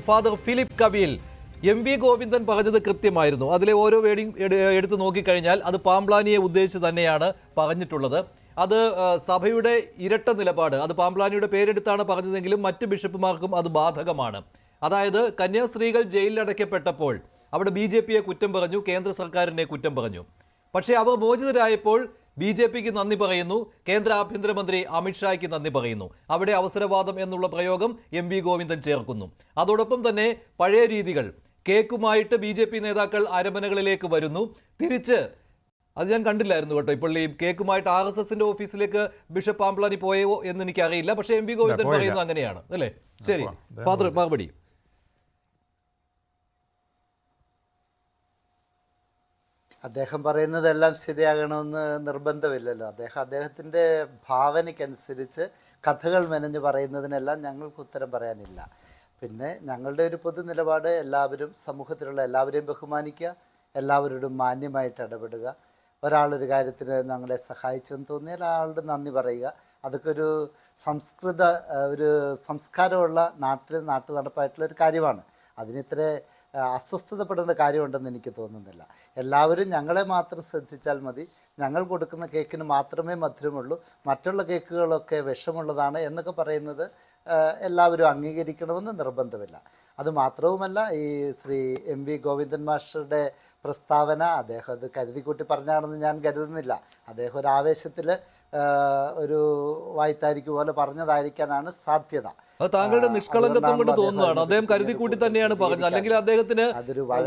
Father Philip Kabeel. M V Govindan പറഞ്ഞത് കൃത്യമായിരുന്നു. അതിലെ ഓരോ വേർഡിങ് എടുത്ത് നോക്കിക്കഴിഞ്ഞാൽ അത് പാംപ്ലാനിയെ ഉദ്ദേശിച്ച് തന്നെയാണ് പറഞ്ഞിട്ടുള്ളത്. അത് സഭയുടെ ഇരട്ട നിലപാട്. അത് പാംപ്ലാനിയുടെ പേരെടുത്താണ് പറഞ്ഞതെങ്കിലും മറ്റ് ബിഷപ്പുമാർക്കും അത് ബാധകമാണ്. അതായത് കന്യാസ്ത്രീകൾ ജയിലിൽ അടയ്ക്കപ്പെട്ടപ്പോൾ അവിടെ BJP യെ കുറ്റം പറഞ്ഞു, കേന്ദ്ര സർക്കാരിനെ കുറ്റം പറഞ്ഞു. പക്ഷേ അവർ മോചിതരായപ്പോൾ BJPക്ക് നന്ദി പറയുന്നു, കേന്ദ്ര ആഭ്യന്തരമന്ത്രി അമിത്ഷായ്ക്ക് നന്ദി പറയുന്നു. അവിടെ അവസരവാദം എന്നുള്ള പ്രയോഗം എം വി ഗോവിന്ദൻ ചേർക്കുന്നു. അതോടൊപ്പം തന്നെ പഴയ രീതികൾ, കേക്കുമായിട്ട് BJP നേതാക്കൾ അരമനകളിലേക്ക് വരുന്നു. തിരിച്ച് അത് ഞാൻ കണ്ടില്ലായിരുന്നു കേട്ടോ. ഇപ്പോൾ ഈ കേക്കുമായിട്ട് RSSന്റെ ഓഫീസിലേക്ക് ബിഷപ്പ് പാംപ്ലാനി പോയോ എന്ന് എനിക്കറിയില്ല. പക്ഷേ എം വി ഗോവിന്ദൻ പറയുന്നത് അങ്ങനെയാണ് അല്ലേ? ശരി ഫാദർ, മറുപടി. അദ്ദേഹം പറയുന്നതെല്ലാം ശരിയാകണമെന്ന് നിർബന്ധമില്ലല്ലോ. അദ്ദേഹത്തിൻ്റെ ഭാവനയ്ക്കനുസരിച്ച് കഥകൾ മെനഞ്ഞ് പറയുന്നതിനെല്ലാം ഞങ്ങൾക്ക് ഉത്തരം പറയാനില്ല. പിന്നെ ഞങ്ങളുടെ ഒരു പൊതു നിലപാട് എല്ലാവരും, സമൂഹത്തിലുള്ള എല്ലാവരെയും ബഹുമാനിക്കുക, എല്ലാവരോടും മാന്യമായിട്ട് ഇടപെടുക. ഒരാളൊരു കാര്യത്തിന് ഞങ്ങളെ സഹായിച്ചെന്ന് തോന്നിയാൽ ആളുടെ നന്ദി പറയുക. അതൊക്കെ ഒരു സംസ്കാരമുള്ള നാട്ടു നടപ്പായിട്ടുള്ളൊരു കാര്യമാണ്. അതിനിത്ര അസ്വസ്ഥതപ്പെടേണ്ട കാര്യമുണ്ടെന്ന് എനിക്ക് തോന്നുന്നില്ല. എല്ലാവരും ഞങ്ങളെ മാത്രം ശ്രദ്ധിച്ചാൽ മതി. ഞങ്ങൾ കൊടുക്കുന്ന കേക്കിന് മാത്രമേ മധുരമുള്ളൂ, മറ്റുള്ള കേക്കുകളൊക്കെ വിഷമുള്ളതാണ് എന്നൊക്കെ പറയുന്നത് എല്ലാവരും അംഗീകരിക്കണമെന്ന് നിർബന്ധമില്ല. അതുമാത്രവുമല്ല, ഈ ശ്രീ എം വി ഗോവിന്ദൻ മാസ്റ്ററുടെ പ്രസ്താവന അദ്ദേഹം അത് കരുതിക്കൂട്ടി പറഞ്ഞാണെന്ന് ഞാൻ കരുതുന്നില്ല. അദ്ദേഹം ഒരു ആവേശത്തിൽ ഒരു വായ്ത്താരിക്ക് പോലെ പറഞ്ഞതായിരിക്കാനാണ് സാധ്യത. താങ്കളുടെ നിഷ്കളങ്കത്വം കൊണ്ട് തോന്നുന്നതാണ്. അദ്ദേഹം കരുതിക്കൂട്ടി തന്നെയാണ് പറഞ്ഞത്, അല്ലെങ്കിൽ അദ്ദേഹത്തിന്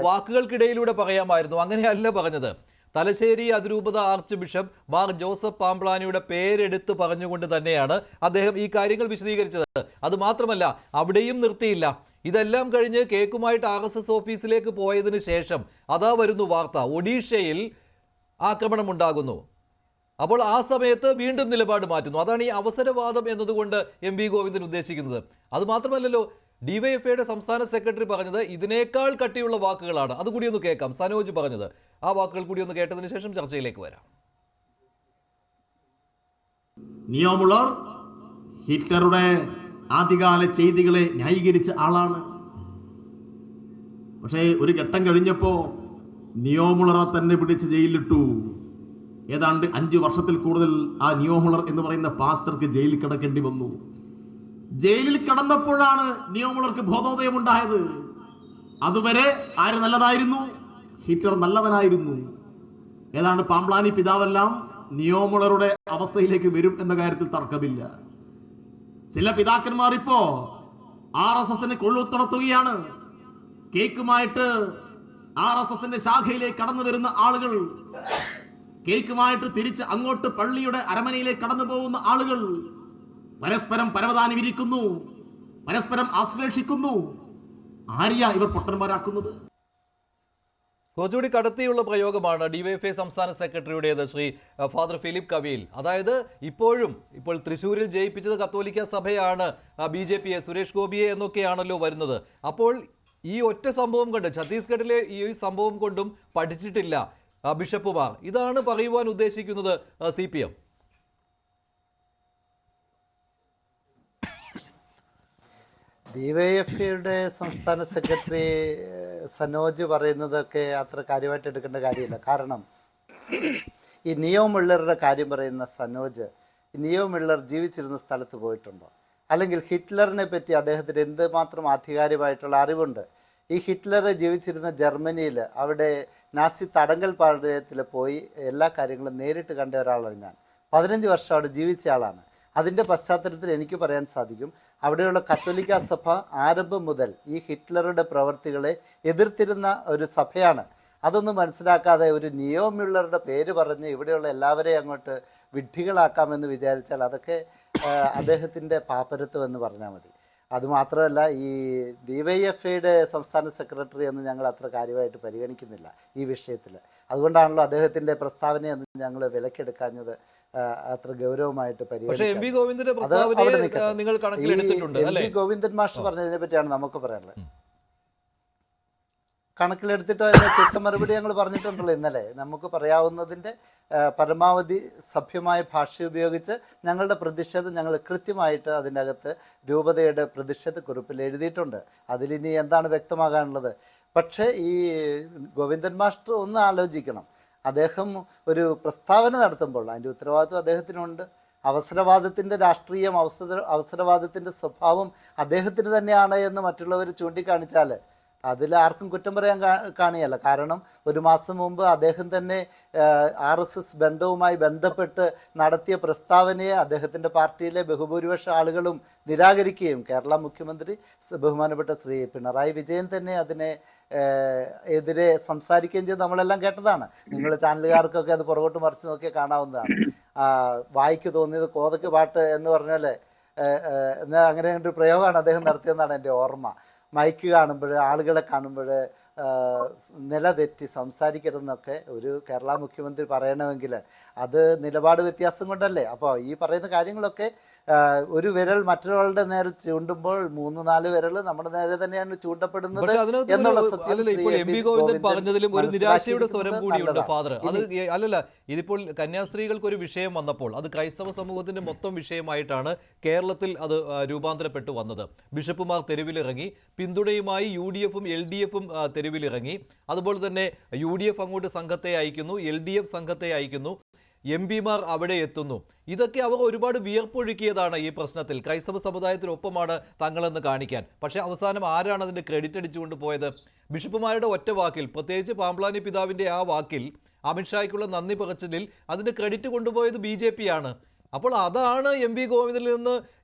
വാക്കുകൾക്കിടയിലൂടെ പറയാമായിരുന്നു. അങ്ങനെയല്ല പറഞ്ഞത്. തലശ്ശേരി അതിരൂപത ആർച്ച് ബിഷപ്പ് മാർ ജോസഫ് പാംപ്ലാനിയുടെ പേരെടുത്ത് പറഞ്ഞുകൊണ്ട് തന്നെയാണ് അദ്ദേഹം ഈ കാര്യങ്ങൾ വിശദീകരിച്ചത്. അത് മാത്രമല്ല, അവിടെയും നിർത്തിയില്ല. ഇതെല്ലാം കഴിഞ്ഞ് കേക്കുമായിട്ട് RSS ഓഫീസിലേക്ക് പോയതിനു ശേഷം അതാ വരുന്നു വാർത്ത, ഒഡീഷയിൽ ആക്രമണമുണ്ടാകുന്നു. അപ്പോൾ ആ സമയത്ത് വീണ്ടും നിലപാട് മാറ്റുന്നു. അതാണ് ഈ അവസരവാദം എന്നതുകൊണ്ട് എം വി ഗോവിന്ദൻ ഉദ്ദേശിക്കുന്നത്. അത് മാത്രമല്ലല്ലോ, DYFIയുടെ സംസ്ഥാന സെക്രട്ടറി പറഞ്ഞത് ഇതിനേക്കാൾ കട്ടിയുള്ള വാക്കുകളാണ്. അതുകൂടി ഒന്ന് കേൾക്കാം. സനോജ് പറഞ്ഞത്, ആ വാക്കുകൾ കൂടി ഒന്ന് കേട്ടതിന് ശേഷം ചർച്ചയിലേക്ക് വരാം. നിയോമുള്ളർ ഹിറ്റ്ലറുടെ ആദ്യകാല ചെയ്തികളെ ന്യായീകരിച്ച ആളാണ്. പക്ഷേ ഒരു ഘട്ടം കഴിഞ്ഞപ്പോ നിയോമുള്ളറെ തന്നെ പിടിച്ച് ജയിലിലിട്ടു. ഏതാണ്ട് 5 വർഷത്തിൽ കൂടുതൽ ആ നിയോമുള്ളർ എന്ന് പറയുന്ന പാസ്റ്റർക്ക് ജയിലിൽ കിടക്കേണ്ടി വന്നു. ജയിലിൽ കിടന്നപ്പോഴാണ് നിയോമുള്ളർക്ക് ബോധോദയം ഉണ്ടായത്. അതുവരെ ആര് നല്ലതായിരുന്നു? ഹിറ്റ്ലർ നല്ലവനായിരുന്നു. ഏതാണ്ട് പാംപ്ലാനി പിതാവെല്ലാം നിയോമുള്ളറുടെ അവസ്ഥയിലേക്ക് വരും എന്ന കാര്യത്തിൽ തർക്കമില്ല. ചില പിതാക്കന്മാർ ഇപ്പോ RSSന് കൊള്ളുത്തുണർത്തുകയാണ്. കേക്കുമായിട്ട് RSSന്റെ ശാഖയിലേക്ക് കടന്നു വരുന്ന ആളുകൾ, കേക്കുമായിട്ട് തിരിച്ച് അങ്ങോട്ട് പള്ളിയുടെ അരമനയിലേക്ക് കടന്നു പോകുന്ന ആളുകൾ പരസ്പരം പരവതാനി വിരിക്കുന്നു, പരസ്പരം ആശ്ലേഷിക്കുന്നു. ആരെയാ ഇവർ പൊട്ടന്മാരാക്കുന്നത്? കുറച്ചുകൂടി കടത്തിയുള്ള പ്രയോഗമാണ് DYFI സംസ്ഥാന സെക്രട്ടറിയുടേത്, ശ്രീ ഫാദർ ഫിലിപ്പ് കബീൽ. അതായത് ഇപ്പോൾ തൃശ്ശൂരിൽ ജയിപ്പിച്ചത് കത്തോലിക്ക സഭയാണ്, BJP യെ, സുരേഷ് ഗോപിയെ എന്നൊക്കെയാണല്ലോ വരുന്നത്. അപ്പോൾ ഈ ഒറ്റ സംഭവം കൊണ്ട്, ഛത്തീസ്ഗഡിലെ ഈ സംഭവം കൊണ്ടും പഠിച്ചിട്ടില്ല ബിഷപ്പുമാർ. ഇതാണ് പറയുവാൻ ഉദ്ദേശിക്കുന്നത് CPM. DYFIയുടെ സംസ്ഥാന സെക്രട്ടറി സനോജ് പറയുന്നതൊക്കെ അത്ര കാര്യമായിട്ട് എടുക്കേണ്ട കാര്യമില്ല. കാരണം ഈ നിയോ മിള്ളറുടെ കാര്യം പറയുന്ന സനോജ്, നിയോ മിള്ളർ ജീവിച്ചിരുന്ന സ്ഥലത്ത് പോയിട്ടുണ്ടോ? അല്ലെങ്കിൽ ഹിറ്റ്ലറിനെ പറ്റി അദ്ദേഹത്തിന് എന്തുമാത്രം ആധികാരികമായിട്ടുള്ള അറിവുണ്ട്? ഈ ഹിറ്റ്ലർ ജീവിച്ചിരുന്ന ജർമ്മനിയിൽ, അവിടെ നാസി തടങ്കൽ പാളയത്തിൽ പോയി എല്ലാ കാര്യങ്ങളും നേരിട്ട് കണ്ട ഒരാളാണ് ഞാൻ. 15 വർഷം അവിടെ ജീവിച്ച ആളാണ്. അതിൻ്റെ പശ്ചാത്തലത്തിൽ എനിക്ക് പറയാൻ സാധിക്കും, അവിടെയുള്ള കത്തോലിക്ക സഭ ആരംഭം മുതൽ ഈ ഹിറ്റ്ലറുടെ പ്രവർത്തികളെ എതിർത്തിരുന്ന ഒരു സഭയാണ്. അതൊന്നും മനസ്സിലാക്കാതെ ഒരു നിയോ മിള്ളറുടെ പേര് പറഞ്ഞ് ഇവിടെയുള്ള എല്ലാവരെയും അങ്ങോട്ട് വിഡ്ഢികളാക്കാമെന്ന് വിചാരിച്ചാൽ അതൊക്കെ അദ്ദേഹത്തിൻ്റെ പാപ്പരത്വം എന്ന് പറഞ്ഞാൽ മതി. അതുമാത്രമല്ല, ഈ DYFIയുടെ സംസ്ഥാന സെക്രട്ടറി എന്ന് ഞങ്ങൾ അത്ര കാര്യമായിട്ട് പരിഗണിക്കുന്നില്ല ഈ വിഷയത്തിൽ. അതുകൊണ്ടാണല്ലോ അദ്ദേഹത്തിൻ്റെ പ്രസ്താവനയൊന്നും ഞങ്ങൾ വിലക്കെടുക്കാഞ്ഞത്, അത്ര ഗൗരവമായിട്ട് പരിഗണിക്കുന്നത്. എം വി ഗോവിന്ദൻ മാസ്റ്റർ പറഞ്ഞതിനെ പറ്റിയാണ് നമുക്ക് പറയാനുള്ളത്. കണക്കിലെടുത്തിട്ടോ അതിന് ചുട്ട മറുപടി ഞങ്ങൾ പറഞ്ഞിട്ടുണ്ടല്ലോ ഇന്നലെ. നമുക്ക് പറയാവുന്നതിൻ്റെ പരമാവധി സഭ്യമായ ഭാഷ ഉപയോഗിച്ച് ഞങ്ങളുടെ പ്രതിഷേധം ഞങ്ങൾ കൃത്യമായിട്ട് അതിനകത്ത് രൂപതയുടെ പ്രതിഷേധ കുറിപ്പിൽ എഴുതിയിട്ടുണ്ട്. അതിലിനി എന്താണ് വ്യക്തമാകാനുള്ളത്? പക്ഷേ ഈ ഗോവിന്ദൻ മാസ്റ്റർ ഒന്ന് ആലോചിക്കണം. അദ്ദേഹം ഒരു പ്രസ്താവന നടത്തുമ്പോൾ അതിൻ്റെ ഉത്തരവാദിത്വം അദ്ദേഹത്തിനുണ്ട്. അവസരവാദത്തിൻ്റെ രാഷ്ട്രീയം, അവസരവാദത്തിൻ്റെ സ്വഭാവം അദ്ദേഹത്തിന് തന്നെയാണ് എന്ന് മറ്റുള്ളവർ ചൂണ്ടിക്കാണിച്ചാൽ അതിൽ ആർക്കും കുറ്റം പറയാൻ കാണിയല്ല. കാരണം ഒരു മാസം മുമ്പ് അദ്ദേഹം തന്നെ RSS ബന്ധവുമായി ബന്ധപ്പെട്ട് നടത്തിയ പ്രസ്താവനയെ അദ്ദേഹത്തിൻ്റെ പാർട്ടിയിലെ ബഹുഭൂരിപക്ഷ ആളുകളും നിരാകരിക്കുകയും കേരള മുഖ്യമന്ത്രി ബഹുമാനപ്പെട്ട ശ്രീ പിണറായി വിജയൻ തന്നെ അതിനെ എതിരെ സംസാരിക്കുകയും ചെയ്ത് നമ്മളെല്ലാം കേട്ടതാണ്. നിങ്ങൾ ചാനലുകാർക്കൊക്കെ അത് പുറകോട്ട് മറിച്ച് നോക്കിയാൽ കാണാവുന്നതാണ്. വായിക്ക് തോന്നിയത് കോതയ്ക്ക് പാട്ട് എന്ന് പറഞ്ഞാൽ എന്നാൽ അങ്ങനെ ഒരു പ്രയോഗമാണ് അദ്ദേഹം നടത്തിയെന്നാണ് എൻ്റെ ഓർമ്മ. മൈക്ക് കാണുമ്പോൾ, ആളുകളെ കാണുമ്പോൾ നിലതെറ്റി സംസാരിക്കരുതെന്നൊക്കെ ഒരു കേരള മുഖ്യമന്ത്രി പറയണമെങ്കിൽ അത് നിലപാട് വ്യത്യാസം കൊണ്ടല്ലേ. അപ്പോൾ ഈ പറയുന്ന കാര്യങ്ങളൊക്കെ ഒരു വിരൽ മറ്റൊരാളുടെ നേരെ ചൂണ്ടുമ്പോൾ 3-4 വിരൽ നമ്മുടെ നേരെ തന്നെയാണ് ചൂണ്ടപ്പെടുന്നത് എന്നുള്ള സത്യം പറഞ്ഞതിലും ഒരു നിരാശയുടെ സ്വരം കൂടിയുണ്ട് ഫാദർ. അത് അല്ലല്ല, ഇതിപ്പോൾ കന്യാസ്ത്രീകൾക്ക് ഒരു വിഷയം വന്നപ്പോൾ അത് ക്രൈസ്തവ സമൂഹത്തിന്റെ മൊത്തം വിഷയമായിട്ടാണ് കേരളത്തിൽ അത് രൂപാന്തരപ്പെട്ടു വന്നത്. ബിഷപ്പുമാർ തെരുവിലിറങ്ങി, പിന്തുണയുമായി UDF-ഉം LDF-ഉം തെരുവിലിറങ്ങി. അതുപോലെ തന്നെ UDF അങ്ങോട്ട് സംഘത്തെ അയക്കുന്നു, LDF സംഘത്തെ അയക്കുന്നു, MP-മാർ അവിടെ എത്തുന്നു. ഇതൊക്കെ അവർ ഒരുപാട് വിയർപ്പൊഴുക്കിയതാണ് ഈ പ്രശ്നത്തിൽ. ക്രൈസ്തവ സമുദായത്തിനൊപ്പമാണ് തങ്ങളെന്ന് കാണിക്കാൻ. പക്ഷേ അവസാനം ആരാണ് അതിൻ്റെ ക്രെഡിറ്റ് അടിച്ചുകൊണ്ട് പോയത്? ബിഷപ്പുമാരുടെ ഒറ്റ വാക്കിൽ, പ്രത്യേകിച്ച് പാംപ്ലാനി പിതാവിൻ്റെ ആ വാക്കിൽ, അമിത്ഷായ്ക്കുള്ള നന്ദി പറച്ചിലിൽ അതിൻ്റെ ക്രെഡിറ്റ് കൊണ്ടുപോയത് BJP ആണ്. അപ്പോൾ അതാണ് MV ഗോവിന്ദനിൽ നിന്ന്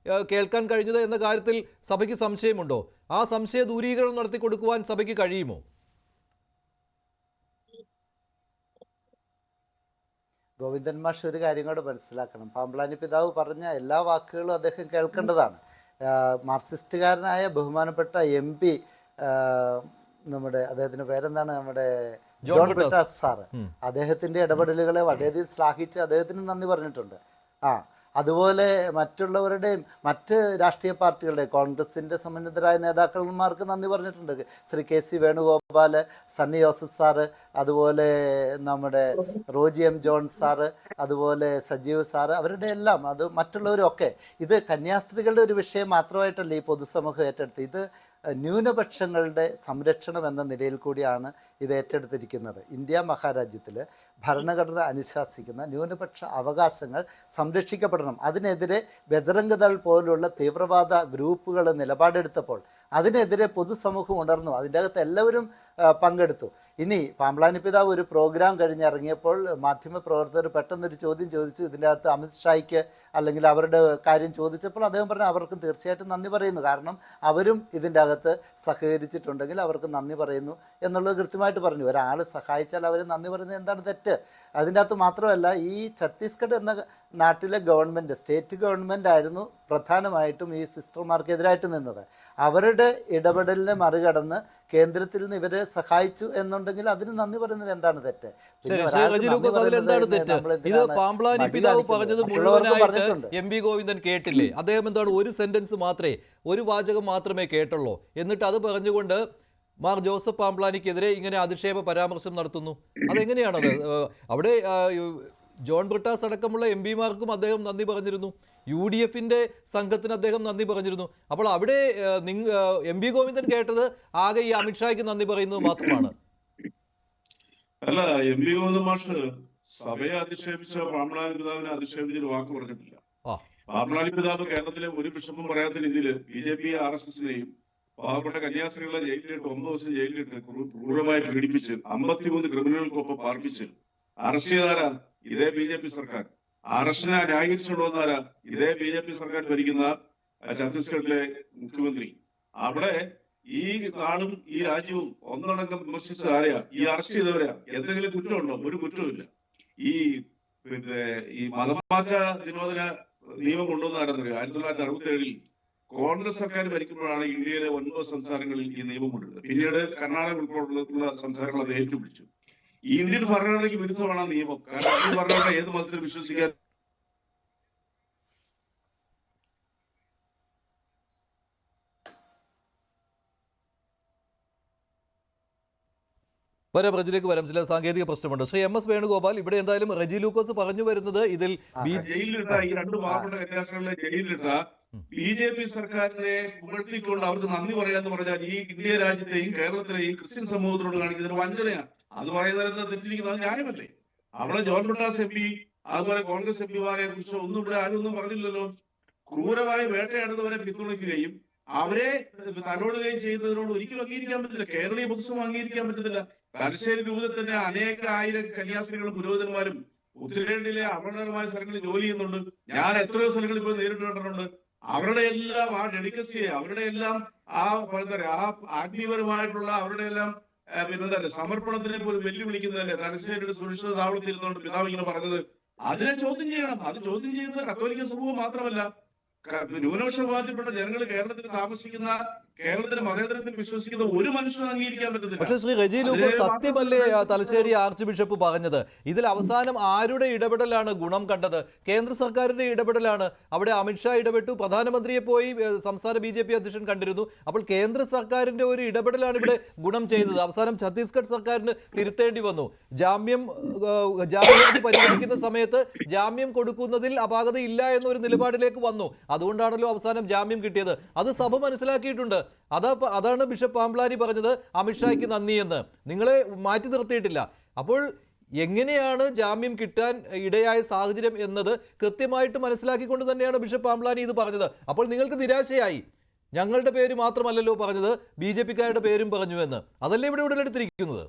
കേൾക്കാൻ കഴിഞ്ഞത് എന്ന കാര്യത്തിൽ സഭയ്ക്ക് സംശയമുണ്ടോ? ആ സംശയ ദൂരീകരണം നടത്തി കൊടുക്കുവാൻ സഭയ്ക്ക് കഴിയുമോ? ഗോവിന്ദൻ മാഷ് ഒരു കാര്യം കൂടെ മനസ്സിലാക്കണം. പാംപ്ലാനി പിതാവ് പറഞ്ഞ എല്ലാ വാക്കുകളും അദ്ദേഹം കേൾക്കേണ്ടതാണ്. മാർക്സിസ്റ്റുകാരനായ ബഹുമാനപ്പെട്ട MP നമ്മുടെ അദ്ദേഹത്തിൻ്റെ പേരെന്താണ്, നമ്മുടെ ജോൺ ബ്രിട്ടാസ് സാറ്, അദ്ദേഹത്തിൻ്റെ ഇടപെടലുകളെ വളരെയധികം ശ്ലാഘിച്ച് അദ്ദേഹത്തിന് നന്ദി പറഞ്ഞിട്ടുണ്ട്. അതുപോലെ മറ്റുള്ളവരുടെയും മറ്റ് രാഷ്ട്രീയ പാർട്ടികളുടെ കോൺഗ്രസിൻ്റെ സമ്മന്നതരായ നേതാക്കന്മാർക്ക് നന്ദി പറഞ്ഞിട്ടുണ്ട്. ശ്രീ KC വേണുഗോപാൽ, സണ്ണി ജോസഫ് സാറ്, അതുപോലെ നമ്മുടെ റോജി M ജോൺ സാറ്, അതുപോലെ സജീവ് സാറ്, അവരുടെ എല്ലാം അത് മറ്റുള്ളവരൊക്കെ ഇത് കന്യാസ്ത്രീകളുടെ ഒരു വിഷയം മാത്രമായിട്ടല്ല ഈ പൊതുസമൂഹം ഏറ്റെടുത്ത്. ഇത് ന്യൂനപക്ഷങ്ങളുടെ സംരക്ഷണം എന്ന നിലയിൽ കൂടിയാണ് ഇത് ഏറ്റെടുത്തിരിക്കുന്നത്. ഇന്ത്യ മഹാരാജ്യത്തിൽ ഭരണഘടന അനുശാസിക്കുന്ന ന്യൂനപക്ഷ അവകാശങ്ങൾ സംരക്ഷിക്കപ്പെടണം. അതിനെതിരെ ബജറംഗ് ദൾ പോലുള്ള തീവ്രവാദ ഗ്രൂപ്പുകൾ നിലപാടെടുത്തപ്പോൾ അതിനെതിരെ പൊതുസമൂഹം ഉണർന്നു. അതിൻ്റെ അകത്ത് എല്ലാവരും പങ്കെടുത്തു. ഇനി പാംപ്ലാനി പിതാവ് ഒരു പ്രോഗ്രാം കഴിഞ്ഞിറങ്ങിയപ്പോൾ മാധ്യമപ്രവർത്തകർ പെട്ടെന്നൊരു ചോദ്യം ചോദിച്ചു. ഇതിൻ്റെ അകത്ത് അമിത്ഷായ്ക്ക് അല്ലെങ്കിൽ അവരുടെ കാര്യം ചോദിച്ചപ്പോൾ അദ്ദേഹം പറഞ്ഞു അവർക്കും തീർച്ചയായിട്ടും നന്ദി പറയുന്നു, കാരണം അവരും ഇതിൻ്റെ അകത്ത് സഹകരിച്ചിട്ടുണ്ടെങ്കിൽ അവർക്ക് നന്ദി പറയുന്നു എന്നുള്ളത് കൃത്യമായിട്ട് പറഞ്ഞു. ഒരാൾ സഹായിച്ചാൽ അവർ നന്ദി പറയുന്നത് എന്താണ് തെറ്റ്? അതിൻ്റെ അകത്ത് മാത്രമല്ല, ഈ ഛത്തീസ്ഗഡ് എന്ന നാട്ടിലെ ഗവൺമെൻറ്, സ്റ്റേറ്റ് ഗവൺമെൻറ് ആയിരുന്നു പ്രധാനമായിട്ടും ഈ സിസ്റ്റർമാർക്കെതിരായിട്ട് നിന്നത്. അവരുടെ ഇടപെടലിനെ മറികടന്ന് കേന്ദ്രത്തിൽ നിന്ന് ഇവരെ സഹായിച്ചു എന്നുണ്ടെങ്കിൽ അതിന് നന്ദി പറയുന്നതിൽ എന്താണ് തെറ്റ്? MV ഗോവിന്ദൻ കേട്ടില്ലേ? അദ്ദേഹം എന്താണ് ഒരു സെന്റൻസ് മാത്രമേ, ഒരു വാചകം മാത്രമേ കേട്ടുള്ളൂ. എന്നിട്ട് അത് പറഞ്ഞുകൊണ്ട് മാർ ജോസഫ് പാംപ്ലാനിക്കെതിരെ ഇങ്ങനെ അധിക്ഷേപ പരാമർശം നടത്തുന്നു. അതെങ്ങനെയാണത്? അവിടെ ജോൺ ബ്രിട്ടാസ് അടക്കമുള്ള MP-മാർക്കും അദ്ദേഹം നന്ദി പറഞ്ഞിരുന്നു, UDF-ന്റെ സംഘത്തിന് അദ്ദേഹം നന്ദി പറഞ്ഞിരുന്നു. അപ്പോൾ അവിടെ MV ഗോവിന്ദൻ കേട്ടത് ആകെ ഈ അമിത്ഷായ്ക്ക് നന്ദി പറയുന്നത് മാത്രമാണ്. അല്ല, MV ഗോവിന്ദൻ മാഷ് സഭയെ അധിക്ഷേപിച്ച പാംപ്ലാനി പിതാവിനെ അധിക്ഷേപിച്ചൊരു വാക്ക് പറഞ്ഞിട്ടില്ല. പാംപ്ലാനി പിതാവ് കേരളത്തിലെ ഒരു ബിഷപ്പും പറയാത്ത രീതിയിൽ BJP RSS-നെയും പാവപ്പെട്ട കന്യാസ്ത്രീകളെ ജയിലിലിട്ട് 9 ദിവസം ജയിലിലിട്ട് ക്രൂരമായി പീഡിപ്പിച്ച് 53 ക്രിമിനലുകൾക്കൊപ്പം പാർപ്പിച്ച് അറസ്റ്റ് ചെയ്താരാ? ഇതേ BJP സർക്കാർ. അറസ്റ്റിനെ ന്യായീകരിച്ചുകൊണ്ടുവന്നാരാ? ഇതേ BJP സർക്കാർ ഭരിക്കുന്ന ഛത്തീസ്ഗഡിലെ മുഖ്യമന്ത്രി. അവിടെ ഈ നാടും ഈ രാജ്യവും ഒന്നടങ്കം വിമർശിച്ച ആരെയാ? ഈ അറസ്റ്റ് ചെയ്തവരാ. എന്തെങ്കിലും കുറ്റമുണ്ടോ? ഒരു കുറ്റവുമില്ല. ഈ മതമാറ്റ നിരോധന നിയമം കൊണ്ടുവന്നായിരുന്നത് 1967 കോൺഗ്രസ് സർക്കാർ ഭരിക്കുമ്പോഴാണ് ഇന്ത്യയിലെ 9 സംസ്ഥാനങ്ങളിൽ ഈ നിയമം കൊണ്ടുവരുന്നത്. പിന്നീട് കർണാടക ഉൾപ്പെടെയുള്ള സംസ്ഥാനങ്ങൾ അത് ഏറ്റുപിടിച്ചു. ഈ ഇന്ത്യൻ ഭരണഘടനയ്ക്ക് വിരുദ്ധമാണ് നിയമം. കാരണം ഈ ഭരണഘടന ഏത് മതത്തിൽ വിശ്വസിക്കാൻ വരാം, റജിലേക്ക് വരാം. ചില സാങ്കേതിക പ്രശ്നമുണ്ട്. ശ്രീ എം എസ് വേണുഗോപാൽ, ഇവിടെ എന്തായാലും റജി ലൂക്കോസ് പറഞ്ഞു വരുന്നത് ഇതിൽ ജയിലിലിട്ട ഈ രണ്ട് പാവപ്പെട്ട കന്യാസ്ത്രീകളെ ജയിലിലിട്ട BJP സർക്കാരിനെ പുകഴ്ത്തിക്കൊണ്ട് അവർക്ക് നന്ദി പറയാന്ന് പറഞ്ഞാൽ ഈ ഇന്ത്യ രാജ്യത്തെയും കേരളത്തിലെയും ക്രിസ്ത്യൻ സമൂഹത്തിനോട് കാണിക്കുന്ന വഞ്ചനയാണ്. അത് പറയുന്നതിന് തെറ്റിരിക്കുന്നത് ന്യായമല്ലേ? അവിടെ ജോൺ ബ്രിട്ടാസ് MP അതുപോലെ കോൺഗ്രസ് MPമാരെ കുറിച്ച് ഒന്നും ഇവിടെ ആരും ഒന്നും പറഞ്ഞില്ലല്ലോ. ക്രൂരമായി വേട്ടയാടുന്നവരെ പിന്തുണയ്ക്കുകയും അവരെ തലോടുകയും ചെയ്യുന്നതിനോട് ഒരിക്കലും അംഗീകരിക്കാൻ പറ്റില്ല. കേരളീയ പൊതുസമൂഹം അംഗീകരിക്കാൻ പറ്റത്തില്ല. തലശ്ശേരി രൂപത്തിൽ തന്നെ അനേകായിരം കന്യാസ്ത്രീകളും പുരോഹിതന്മാരും ഉത്തരേന്ത്യയിലെ അപകടകരമായ സ്ഥലങ്ങളിൽ ജോലി ചെയ്യുന്നുണ്ട്. ഞാൻ എത്രയോ സ്ഥലങ്ങളിൽ പോയി നേരിട്ട് കണ്ടിട്ടുണ്ട്. അവരുടെ എല്ലാം ആ ഡെഡിക്കസിയെ, അവരുടെ എല്ലാം ആ ആത്മീയപരമായിട്ടുള്ള അവരുടെ എല്ലാം പിന്നെന്താ സമർപ്പണത്തിനെ പോലും വെല്ലുവിളിക്കുന്നതല്ലേ തലശ്ശേരിയുടെ സുരക്ഷിത താവളത്തിരുന്നുകൊണ്ട് പിതാവ് ഇങ്ങനെ പറഞ്ഞത്. അതിനെ ചോദ്യം ചെയ്യണം. അത് ചോദ്യം ചെയ്യുന്നത് കത്തോലിക്ക സമൂഹം മാത്രമല്ല, ന്യൂനപക്ഷ വിഭാഗത്തിൽപ്പെട്ട ജനങ്ങൾ കേരളത്തിൽ താമസിക്കുന്ന, കേരളത്തിലെ മതേതരത്തിൽ വിശ്വസിക്കുന്ന ഒരു മനുഷ്യനും അംഗീകരിക്കാൻ പറ്റുന്നില്ല. പക്ഷേ ശ്രീ റജി ലൂക്കോസ്, സത്യമല്ലേ തലശ്ശേരി ആർച്ച് ബിഷപ്പ് പറഞ്ഞത്? ഇതിൽ അവസാനം ആരുടെ ഇടപെടലാണ് ഗുണം കണ്ടത്? കേന്ദ്ര സർക്കാരിന്റെ ഇടപെടലാണ്. അവിടെ അമിത്ഷാ ഇടപെട്ടു, പ്രധാനമന്ത്രിയെ പോയി സംസ്ഥാന BJP അധ്യക്ഷൻ കണ്ടിരുന്നു. അപ്പോൾ കേന്ദ്ര സർക്കാരിന്റെ ഒരു ഇടപെടലാണ് ഇവിടെ ഗുണം ചെയ്തത്. അവസാനം ഛത്തീസ്ഗഡ് സർക്കാരിന് തിരുത്തേണ്ടി വന്നു. ജാമ്യം പരിഗണിക്കുന്ന സമയത്ത് ജാമ്യം കൊടുക്കുന്നതിൽ അപാകതയില്ല എന്നൊരു നിലപാടിലേക്ക് വന്നു. അതുകൊണ്ടാണല്ലോ അവസാനം ജാമ്യം കിട്ടിയത്. അത് സഭ മനസ്സിലാക്കിയിട്ടുണ്ട്. അതാണ് ബിഷപ്പ് പാംപ്ലാനി പറഞ്ഞത് അമിത്ഷായ്ക്ക് നന്ദി എന്ന്. നിങ്ങളെ മാറ്റി നിർത്തിയിട്ടില്ല. അപ്പോൾ എങ്ങനെയാണ് ജാമ്യം കിട്ടാൻ ഇടയായ സാഹചര്യം എന്നത് കൃത്യമായിട്ട് മനസ്സിലാക്കിക്കൊണ്ട് തന്നെയാണ് ബിഷപ്പ് പാംപ്ലാനി ഇത് പറഞ്ഞത്. അപ്പോൾ നിങ്ങൾക്ക് നിരാശയായി. ഞങ്ങളുടെ പേര് മാത്രമല്ലല്ലോ പറഞ്ഞത്, BJP-ക്കാരുടെ പേരും പറഞ്ഞു എന്ന്. അതല്ലേ ഇവിടെ ഉടലെടുത്തിരിക്കുന്നത്?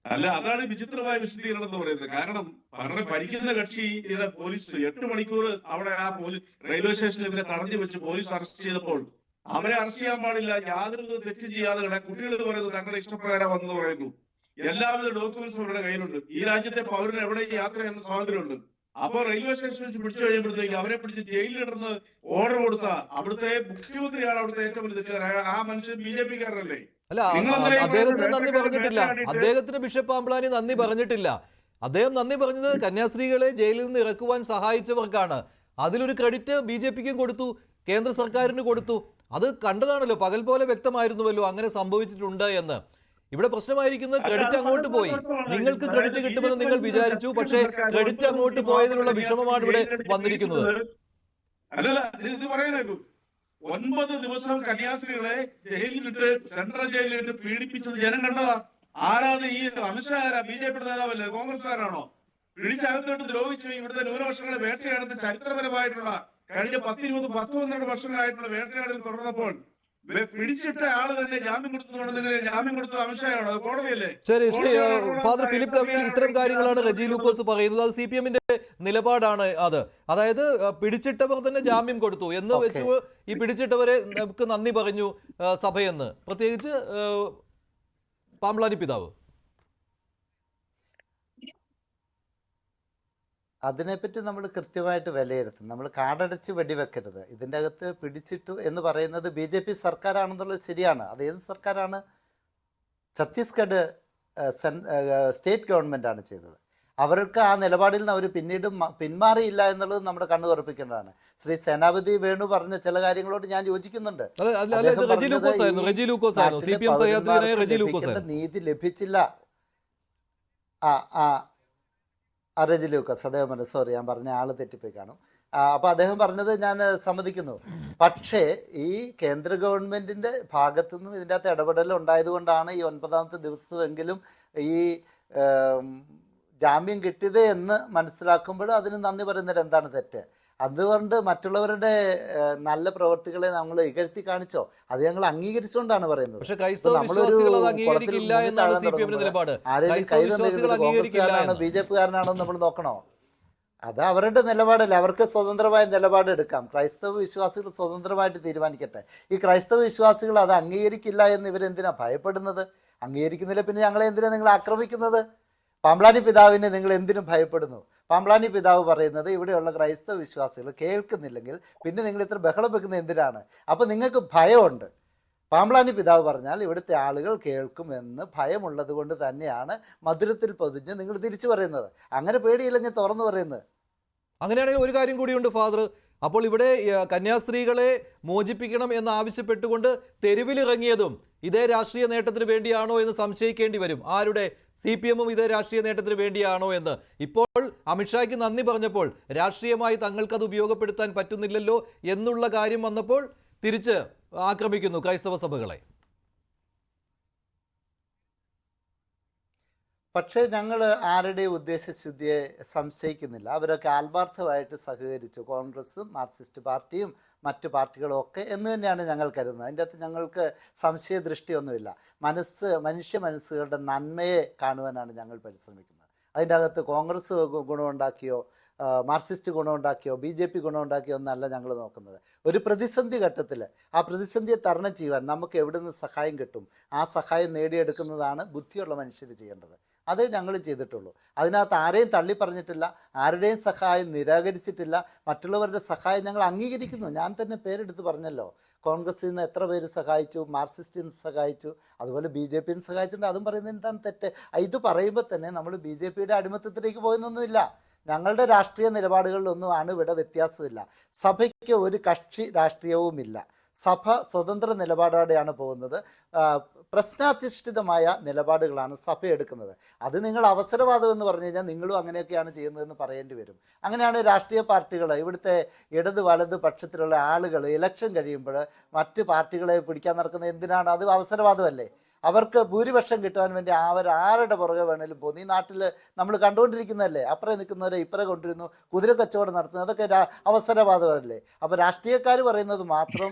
അല്ല, അതാണ് വിചിത്രമായ വിശദീകരണം എന്ന് പറയുന്നത്. കാരണം ഭരിക്കുന്ന കക്ഷിയുടെ പോലീസ് 8 മണിക്കൂർ അവിടെ ആ റെയിൽവേ സ്റ്റേഷനിൽ ഇവരെ തടഞ്ഞു വെച്ച് പോലീസ് അറസ്റ്റ് ചെയ്തപ്പോൾ അവരെ അറസ്റ്റ് ചെയ്യാൻ പാടില്ല, യാതൊരു തെറ്റും ചെയ്യാതെ കുട്ടികൾ പറയുന്നു തങ്ങളുടെ ഇഷ്ടപ്രകാരം വന്നെന്ന് പറയുന്നു. എല്ലാവിധ ഡോക്യുമെന്റ്സും അവരുടെ കയ്യിലുണ്ട്. ഈ രാജ്യത്തെ പൗരന് എവിടെ യാത്ര ചെയ്യുന്ന സ്വാതന്ത്ര്യമുണ്ട്. അപ്പൊ റെയിൽവേ സ്റ്റേഷനിൽ വെച്ച് പിടിച്ചു കഴിയുമ്പോഴത്തേക്ക് അവരെ പിടിച്ച് ജയിലിലിടുന്ന ഓർഡർ കൊടുത്ത അവിടുത്തെ മുഖ്യമന്ത്രിയാണ് അവിടുത്തെ ഏറ്റവും വലിയ തെറ്റുകാരൻ. ആ മനുഷ്യൻ BJP-കാരനല്ലേ? അല്ല, അദ്ദേഹത്തിന് നന്ദി പറഞ്ഞിട്ടില്ല. അദ്ദേഹത്തിന് ബിഷപ്പ് പാംപ്ലാനി നന്ദി പറഞ്ഞിട്ടില്ല. അദ്ദേഹം നന്ദി പറഞ്ഞത് കന്യാസ്ത്രീകളെ ജയിലിൽ നിന്ന് ഇറക്കുവാൻ സഹായിച്ചവർക്കാണ്. അതിലൊരു ക്രെഡിറ്റ് BJP-ക്കും കൊടുത്തു, കേന്ദ്ര സർക്കാരിന് കൊടുത്തു. അത് കണ്ടതാണല്ലോ, പകൽ പോലെ വ്യക്തമായിരുന്നുവല്ലോ അങ്ങനെ സംഭവിച്ചിട്ടുണ്ട് എന്ന്. ഇവിടെ പ്രശ്നമായിരിക്കുന്നത് ക്രെഡിറ്റ് അങ്ങോട്ട് പോയി. നിങ്ങൾക്ക് ക്രെഡിറ്റ് കിട്ടുമെന്ന് നിങ്ങൾ വിചാരിച്ചു, പക്ഷേ ക്രെഡിറ്റ് അങ്ങോട്ട് പോയതിനുള്ള വിഷമമാണ് ഇവിടെ വന്നിരിക്കുന്നത്. അല്ലല്ല, ഇത് പറയുന്നേക്കൂ. 9 ദിവസം കന്യാസ്ത്രീകളെ ജയിലിലിട്ട്, സെൻട്രൽ ജയിലിലിട്ട് പീഡിപ്പിച്ചത് ജനം കണ്ടതാ. ആരാത്? ഈ അമിത്ഷാ ആരാ? BJP നേതാവല്ലേ? കോൺഗ്രസ്സുകാരാണോ? പിടിച്ചകത്തോട്ട് ദ്രോഹിച്ചു ഇവിടുത്തെ ന്യൂനപക്ഷങ്ങളെ വേട്ടയാടുന്ന ചരിത്രപരമായിട്ടുള്ള കഴിഞ്ഞ 10-12 വർഷങ്ങളായിട്ടുള്ള വേട്ടയാടൽ തുടർന്നപ്പോൾ പിടിച്ചിട്ട ആള് തന്നെ ജാമ്യം കൊടുത്തതുകൊണ്ട് ജാമ്യം കൊടുത്തത് അമിത്ഷായാണോ? അത് കോടതിയല്ലേ? ശരി, ശ്രീ ഫാദർ ഫിലിപ്പ് കവിയിൽ ഇത്തരം കാര്യങ്ങളാണ് റജി ലൂക്കോസ് പറയുന്നത്. അത് CPM-ന്റെ നിലപാടാണ്. അതായത് പിടിച്ചിട്ടവർ തന്നെ ജാമ്യം കൊടുത്തു എന്ന് വെച്ച് ഈ പിടിച്ചിട്ടവരെ നമുക്ക് നന്ദി പറഞ്ഞു സഭയെന്ന്, പ്രത്യേകിച്ച് പാംപ്ലാനി പിതാവ്. അതിനെപ്പറ്റി നമ്മൾ കൃത്യമായിട്ട് വിലയിരുത്തും. നമ്മൾ കാടടച്ച് വെടിവെക്കരുത്. ഇതിൻ്റെ അകത്ത് പിടിച്ചിട്ടു എന്ന് പറയുന്നത് BJP സർക്കാരാണെന്നുള്ളത് ശരിയാണ്. അത് ഏത് സർക്കാരാണ്? ഛത്തീസ്ഗഡ് സ്റ്റേറ്റ് ഗവൺമെൻറ്റാണ് ചെയ്തത്. അവർക്ക് ആ നിലപാടിൽ നിന്ന് അവർ പിന്നീട് പിന്മാറിയില്ല എന്നുള്ളത് നമ്മുടെ കണ്ണു തുറപ്പിക്കേണ്ടതാണ്. ശ്രീ സേനാപതി വേണു പറഞ്ഞ ചില കാര്യങ്ങളോട് ഞാൻ യോജിക്കുന്നുണ്ട്. നീതി ലഭിച്ചില്ല. റജി ലൂക്കോസ് അദ്ദേഹം പറഞ്ഞു, സോറി ഞാൻ പറഞ്ഞ ആൾ തെറ്റിപ്പോയി കാണും. അപ്പോൾ അദ്ദേഹം പറഞ്ഞത് ഞാൻ സമ്മതിക്കുന്നു. പക്ഷേ ഈ കേന്ദ്ര ഗവൺമെൻറ്റിൻ്റെ ഭാഗത്തു നിന്നും ഇതിൻ്റെ അകത്ത് ഇടപെടൽ ഉണ്ടായതുകൊണ്ടാണ് ഈ 9ാമത്തെ ദിവസമെങ്കിലും ഈ ജാമ്യം കിട്ടിയത് എന്ന് മനസ്സിലാക്കുമ്പോൾ അതിന് നന്ദി പറയുന്നതിൽ എന്താണ് തെറ്റ്? അതുകൊണ്ട് മറ്റുള്ളവരുടെ നല്ല പ്രവർത്തികളെ നമ്മൾ ഇകഴ്ത്തി കാണിച്ചോ? അത് ഞങ്ങൾ അംഗീകരിച്ചുകൊണ്ടാണ് പറയുന്നത്. നമ്മളൊരു ആരെങ്കിലും കൈ തന്നിട്ട് കോൺഗ്രസ്സുകാരനാണോ BJP-കാരനാണോ നമ്മൾ നോക്കണോ? അത് അവരുടെ നിലപാടല്ല. അവർക്ക് സ്വതന്ത്രമായ നിലപാട് എടുക്കാം. ക്രൈസ്തവ വിശ്വാസികൾ സ്വതന്ത്രമായിട്ട് തീരുമാനിക്കട്ടെ. ഈ ക്രൈസ്തവ വിശ്വാസികൾ അത് അംഗീകരിക്കില്ല എന്ന് ഇവരെന്തിനാ ഭയപ്പെടുന്നത്? അംഗീകരിക്കുന്നില്ല പിന്നെ ഞങ്ങളെ എന്തിനാ നിങ്ങൾ ആക്രമിക്കുന്നത്? പാംപ്ലാനി പിതാവിനെ നിങ്ങൾ എന്തിനും ഭയപ്പെടുന്നു? പാംപ്ലാനി പിതാവ് പറയുന്നത് ഇവിടെയുള്ള ക്രൈസ്തവ വിശ്വാസികൾ കേൾക്കുന്നില്ലെങ്കിൽ പിന്നെ നിങ്ങൾ ഇത്ര ബഹളം വെക്കുന്നത് എന്തിനാണ്? അപ്പോൾ നിങ്ങൾക്ക് ഭയമുണ്ട്. പാംപ്ലാനി പിതാവ് പറഞ്ഞാൽ ഇവിടുത്തെ ആളുകൾ കേൾക്കുമെന്ന് ഭയമുള്ളത് കൊണ്ട് തന്നെയാണ് മധുരത്തിൽ പൊതിഞ്ഞ് നിങ്ങൾ തിരിച്ചു പറയുന്നത്. അങ്ങനെ പേടിയില്ലെങ്കിൽ തുറന്നു പറയുന്നത്. അങ്ങനെയാണെങ്കിൽ ഒരു കാര്യം കൂടിയുണ്ട് ഫാദർ. അപ്പോൾ ഇവിടെ കന്യാസ്ത്രീകളെ മോചിപ്പിക്കണം എന്ന് ആവശ്യപ്പെട്ടുകൊണ്ട് തെരുവിലിറങ്ങിയതും ഇതേ രാഷ്ട്രീയ നേട്ടത്തിന് വേണ്ടിയാണോ എന്ന് സംശയിക്കേണ്ടി വരും. ആരുടെ? CPM-ഉം ഇതേ രാഷ്ട്രീയ നേട്ടത്തിന് വേണ്ടിയാണോ എന്ന്. ഇപ്പോൾ അമിത്ഷായ്ക്ക് നന്ദി പറഞ്ഞപ്പോൾ രാഷ്ട്രീയമായി തങ്ങൾക്കത് ഉപയോഗപ്പെടുത്താൻ പറ്റുന്നില്ലല്ലോ എന്നുള്ള കാര്യം വന്നപ്പോൾ തിരിച്ച് ആക്രമിക്കുന്നു ക്രൈസ്തവ സഭകളെ. പക്ഷേ ഞങ്ങൾ ആരുടെയും ഉദ്ദേശശുദ്ധിയെ സംശയിക്കുന്നില്ല. അവരൊക്കെ ആത്മാർത്ഥമായിട്ട് സഹകരിച്ചു, കോൺഗ്രസും മാർക്സിസ്റ്റ് പാർട്ടിയും മറ്റു പാർട്ടികളും ഒക്കെ എന്ന് തന്നെയാണ് ഞങ്ങൾ കരുതുന്നത്. അതിൻ്റെ അകത്ത് ഞങ്ങൾക്ക് സംശയദൃഷ്ടിയൊന്നുമില്ല. മനുഷ്യ മനസ്സുകളുടെ നന്മയെ കാണുവാനാണ് ഞങ്ങൾ പരിശ്രമിക്കുന്നത്. അതിൻ്റെ അകത്ത് കോൺഗ്രസ് ഗുണമുണ്ടാക്കിയോ മാർക്സിസ്റ്റ് ഗുണമുണ്ടാക്കിയോ BJP ഗുണമുണ്ടാക്കിയോ ഒന്നല്ല ഞങ്ങൾ നോക്കുന്നത്. ഒരു പ്രതിസന്ധി ഘട്ടത്തിൽ ആ പ്രതിസന്ധിയെ തരണം ചെയ്യുവാൻ നമുക്ക് എവിടെ നിന്ന് സഹായം കിട്ടും, ആ സഹായം നേടിയെടുക്കുന്നതാണ് ബുദ്ധിയുള്ള മനുഷ്യർ ചെയ്യേണ്ടത്. അതേ ഞങ്ങൾ ചെയ്തിട്ടുള്ളൂ. അതിനകത്ത് ആരെയും തള്ളി പറഞ്ഞിട്ടില്ല, ആരുടെയും സഹായം നിരാകരിച്ചിട്ടില്ല. മറ്റുള്ളവരുടെ സഹായം ഞങ്ങൾ അംഗീകരിക്കുന്നു. ഞാൻ തന്നെ പേരെടുത്ത് പറഞ്ഞല്ലോ, കോൺഗ്രസിൽ നിന്ന് എത്ര പേര് സഹായിച്ചു, മാർക്സിസ്റ്റിൽ നിന്ന് സഹായിച്ചു, അതുപോലെ BJP ന്ന് സഹായിച്ചിട്ടുണ്ട്. അതും പറയുന്നത് എന്താണ് തെറ്റ്? ഇത് പറയുമ്പോൾ തന്നെ നമ്മൾ BJP-യുടെ അടിമത്തത്തിലേക്ക് പോയെന്നൊന്നുമില്ല. ഞങ്ങളുടെ രാഷ്ട്രീയ നിലപാടുകളിലൊന്നും ആണ് ഇവിടെ വ്യത്യാസമില്ല. സഭയ്ക്ക് ഒരു കക്ഷി രാഷ്ട്രീയവുമില്ല. സഭ സ്വതന്ത്ര നിലപാടോടെയാണ് പോകുന്നത്. പ്രശ്നാധിഷ്ഠിതമായ നിലപാടുകളാണ് സഭ എടുക്കുന്നത്. അത് നിങ്ങൾ അവസരവാദം എന്ന് പറഞ്ഞു കഴിഞ്ഞാൽ നിങ്ങളും അങ്ങനെയൊക്കെയാണ് ചെയ്യുന്നതെന്ന് പറയേണ്ടി വരും. അങ്ങനെയാണ് രാഷ്ട്രീയ പാർട്ടികൾ, ഇവിടുത്തെ ഇടത് വലത് പക്ഷത്തിലുള്ള ആളുകൾ ഇലക്ഷൻ കഴിയുമ്പോൾ മറ്റ് പാർട്ടികളെ പിടിക്കാൻ നടക്കുന്നത് എന്തിനാണ്? അത് അവസരവാദമല്ലേ? അവർക്ക് ഭൂരിപക്ഷം കിട്ടാൻ വേണ്ടി ആരുടെ പുറകെ വേണേലും പോകുന്നു. ഈ നാട്ടിൽ നമ്മൾ കണ്ടുകൊണ്ടിരിക്കുന്നതല്ലേ, അപ്പുറം നിൽക്കുന്നവരെ ഇപ്പുറം കൊണ്ടിരുന്നു കുതിര കച്ചവടം നടത്തുന്നു. അതൊക്കെ അവസരവാദമല്ലേ? അപ്പോൾ രാഷ്ട്രീയക്കാർ പറയുന്നത് മാത്രം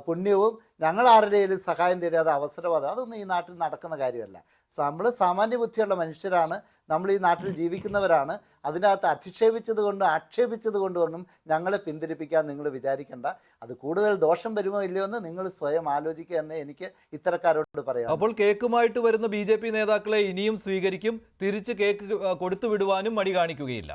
പുണ്യവും ഞങ്ങൾ ആരുടെയും സഹായം തരാതെ അവസരവാദം, അതൊന്നും ഈ നാട്ടിൽ നടക്കുന്ന കാര്യമല്ല. നമ്മൾ സാമാന്യ ബുദ്ധിയുള്ള മനുഷ്യരാണ്, നമ്മൾ ഈ നാട്ടിൽ ജീവിക്കുന്നവരാണ്. അതിനകത്ത് അധിക്ഷേപിച്ചത് കൊണ്ടും ആക്ഷേപിച്ചത് കൊണ്ടും ഞങ്ങളെ പിന്തിരിപ്പിക്കാൻ നിങ്ങൾ വിചാരിക്കേണ്ട. അത് കൂടുതൽ ദോഷം വരുമോ ഇല്ലയോ എന്ന് നിങ്ങൾ സ്വയം ആലോചിക്കുക എന്ന് എനിക്ക് ഇത്തരക്കാരോട് പറയാം. അപ്പോൾ കേക്കുമായിട്ട് വരുന്ന BJP നേതാക്കളെ ഇനിയും സ്വീകരിക്കും, തിരിച്ച് കേക്ക് കൊടുത്തു വിടുവാനും മടി കാണിക്കുകയില്ല.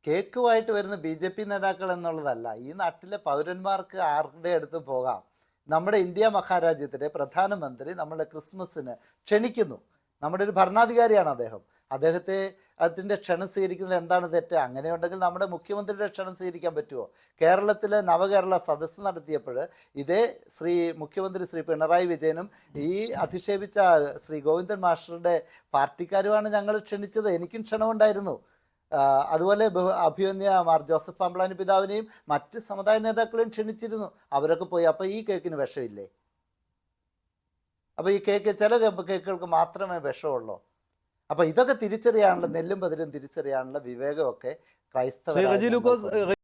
കേക്കുമായിട്ട് വരുന്ന BJP നേതാക്കൾ എന്നുള്ളതല്ല, ഈ നാട്ടിലെ പൗരന്മാർക്ക് ആരുടെ അടുത്തും പോകാം. നമ്മുടെ ഇന്ത്യ മഹാരാജ്യത്തിലെ പ്രധാനമന്ത്രി നമ്മളെ ക്രിസ്മസിന് ക്ഷണിക്കുന്നു. നമ്മുടെ ഒരു ഭരണാധികാരിയാണ് അദ്ദേഹം. അതിൻ്റെ ക്ഷണം സ്വീകരിക്കുന്നത് എന്താണ് തെറ്റ്? അങ്ങനെയുണ്ടെങ്കിൽ നമ്മുടെ മുഖ്യമന്ത്രിയുടെ ക്ഷണം സ്വീകരിക്കാൻ പറ്റുമോ? കേരളത്തിലെ നവകേരള സദസ്സ് നടത്തിയപ്പോൾ ഇതേ മുഖ്യമന്ത്രി ശ്രീ പിണറായി വിജയനും ഈ അധിക്ഷേപിച്ച ശ്രീ ഗോവിന്ദൻ മാസ്റ്ററുടെ പാർട്ടിക്കാരുമാണ് ഞങ്ങൾ ക്ഷണിച്ചത്. എനിക്കും ക്ഷണമുണ്ടായിരുന്നു. അതുപോലെ അഭിമന്യ മാർ ജോസഫ് പാമ്പ്ളാനി പിതാവിനെയും മറ്റ് സമുദായ നേതാക്കളെയും ക്ഷണിച്ചിരുന്നു. അവരൊക്കെ പോയി. അപ്പോൾ ഈ കേക്കിന് വിഷമില്ലേ? അപ്പോൾ ഈ ചില കേക്കുകൾക്ക് മാത്രമേ വിഷമുള്ളൂ. അപ്പോൾ ഇതൊക്കെ തിരിച്ചറിയാനുള്ള, നെല്ലും പതിരും തിരിച്ചറിയാനുള്ള വിവേകമൊക്കെ ക്രൈസ്തവ